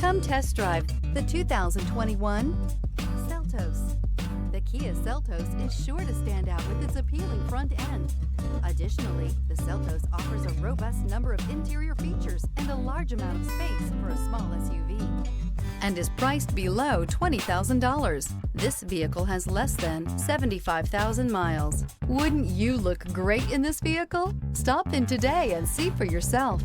Come test drive the 2021 Seltos. The Kia Seltos is sure to stand out with its appealing front end. Additionally, the Seltos offers a robust number of interior features and a large amount of space for a small SUV, and is priced below $20,000. This vehicle has less than 75,000 miles. Wouldn't you look great in this vehicle? Stop in today and see for yourself.